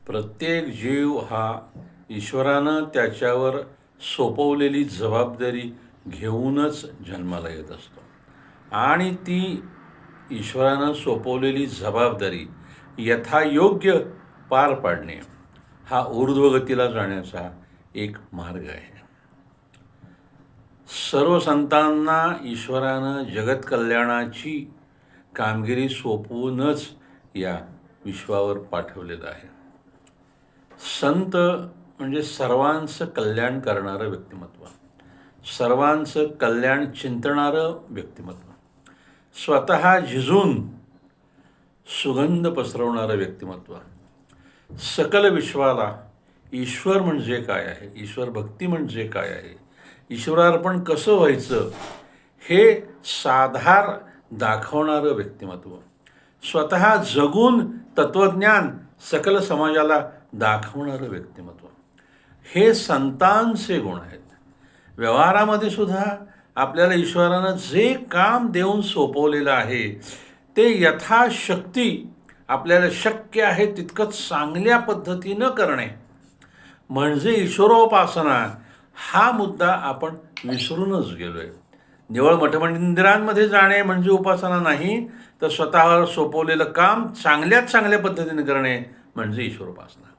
प्रत्येक जीव हा ईश्वरानं त्याच्यावर सोपवलेली जबाबदारी घेऊनच जन्माला येत असतो आणि ती ईश्वरानं सोपवलेली जबाबदारी यथायोग्य पार पाडणे हा ऊर्ध्वगतीला जाण्याचा एक मार्ग आहे. सर्व संतांना ईश्वरानं जगत कल्याणाची कामगिरी सोपवूनच या विश्वावर पाठवलेलं आहे. संत म्हणजे सर्वांचं कल्याण करणारं व्यक्तिमत्व, सर्वांचं कल्याण चिंतणारं व्यक्तिमत्व, स्वतः झिजून सुगंध पसरवणारं व्यक्तिमत्व, सकल विश्वाला ईश्वर म्हणजे काय आहे, ईश्वर भक्ती म्हणजे काय आहे, ईश्वरार्पण कसं व्हायचं हे साधार दाखवणारं व्यक्तिमत्व, स्वतः जगून तत्त्वज्ञान सकल समाजाला दाखवणारं व्यक्तिमत्व, हे संतांचे गुण आहेत. व्यवहारामध्ये सुद्धा आपल्याला ईश्वरानं जे काम देऊन सोपवलेलं आहे ते यथाशक्ती आपल्याला शक्य आहे तितकं चांगल्या पद्धतीनं करणे म्हणजे ईश्वरोपासना हा मुद्दा आपण विसरूनच गेलो आहे. निवळ मठमंदिरांमध्ये जाणे म्हणजे उपासना नाही, तर स्वतःवर सोपवलेलं काम चांगल्या पद्धतीने करणे म्हणजे ईश्वरोपासना.